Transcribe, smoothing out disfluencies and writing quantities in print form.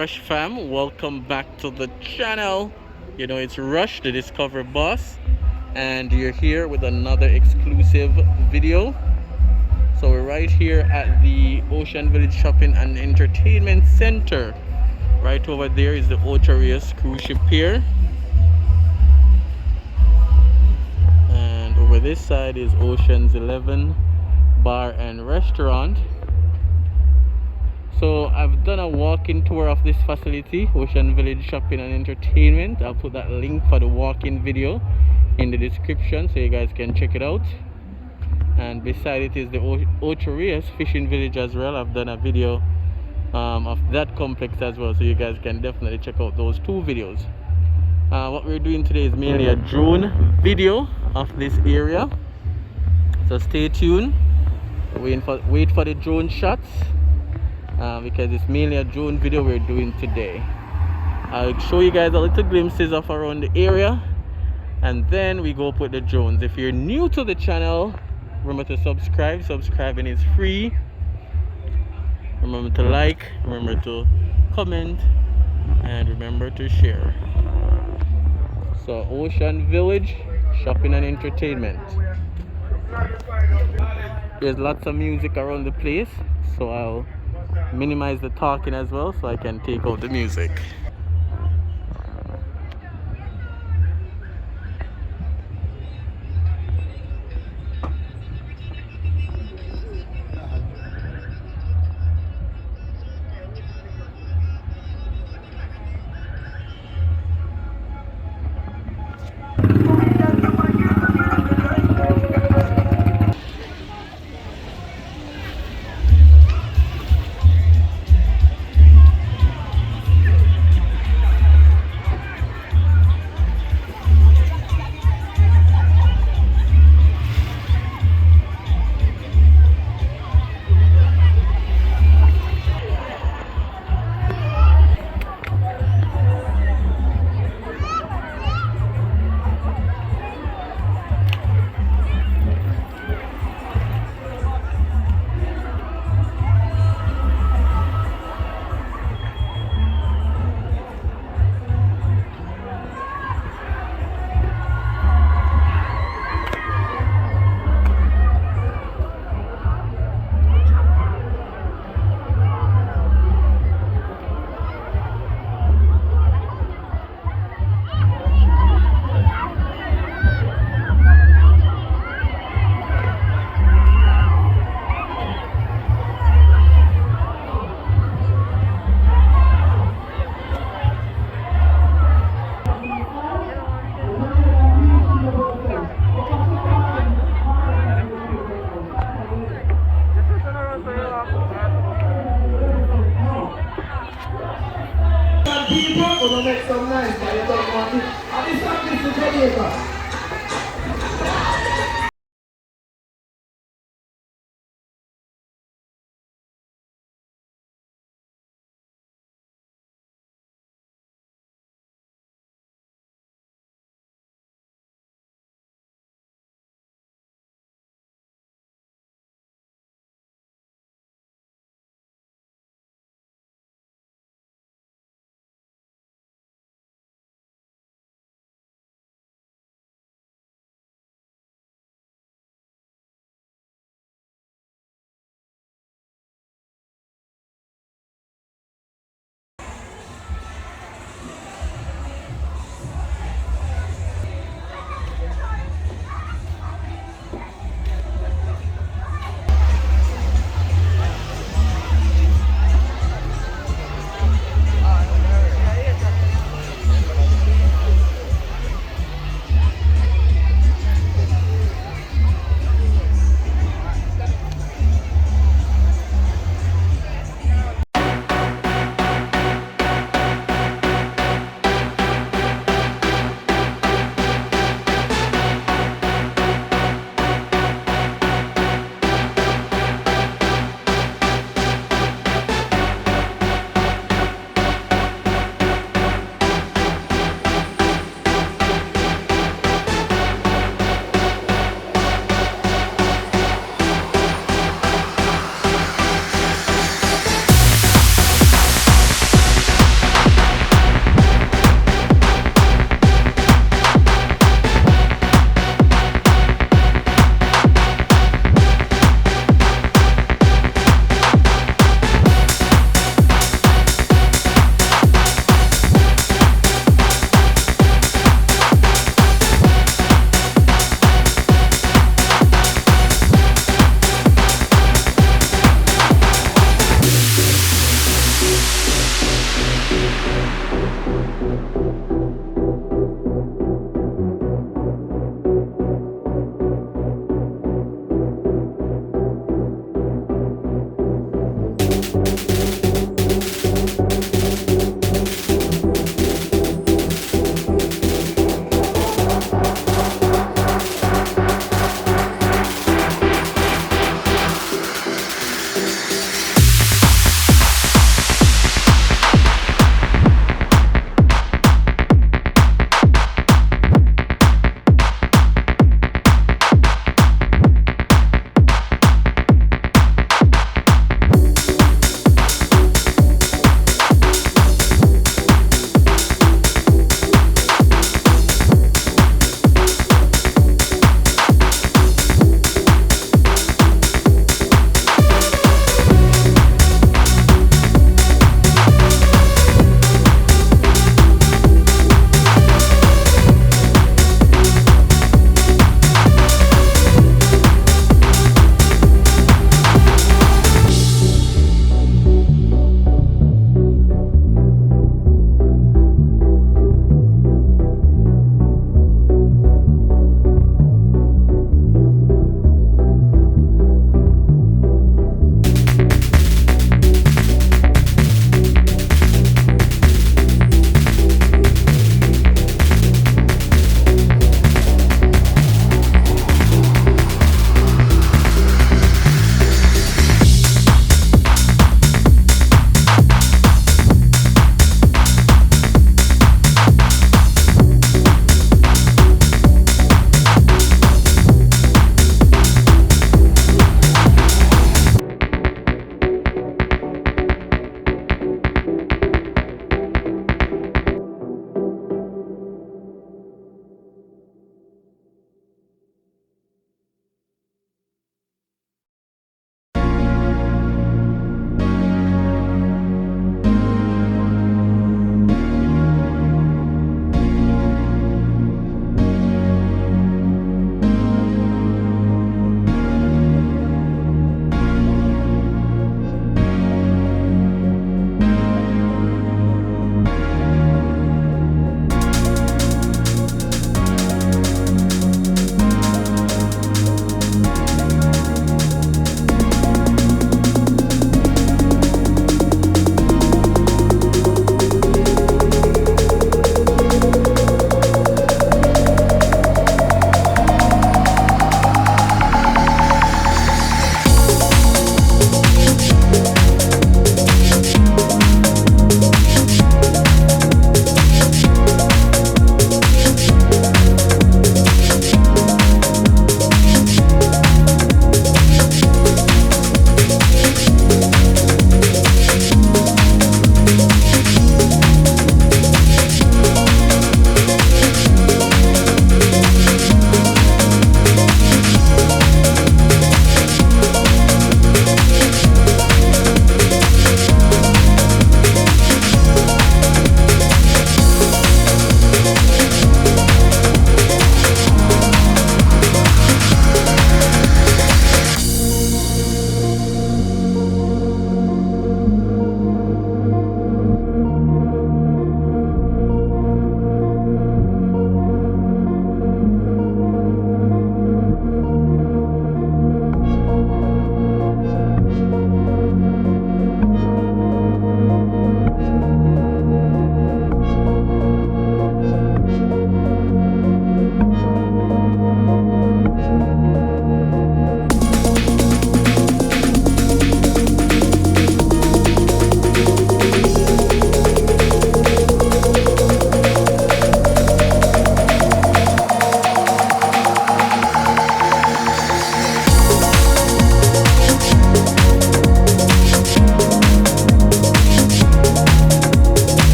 Rush fam, welcome back to the channel. You know it's Rush, the Discover Boss, and you're here with another exclusive video. So we're right here at the Ocean Village Shopping and Entertainment Center. Right over there is the Ocho Rios cruise ship pier, and over this side is Ocean's 11 bar and restaurant. So I've done a walk-in tour of this facility, Ocean Village Shopping and Entertainment. I'll put that link for the walk-in video in the description so you guys can check it out. And beside it is the Ocho Rios Fishing Village as well. I've done a video of that complex as well, so you guys can definitely check out those two videos. What we're doing today is mainly a drone video of this area, so stay tuned. Wait for the drone shots. Because it's mainly a drone video we're doing today. I'll show you guys a little glimpses of around the area, and then we go put the drones. If you're new to the channel, remember to subscribe. Subscribing is free. Remember to like, remember to comment, and remember to share. So Ocean Village Shopping and Entertainment. There's lots of music around the place, so I'll minimize the talking as well so I can take out the music. People will make some nice, but you don't want it. And it's not this in Jamaica.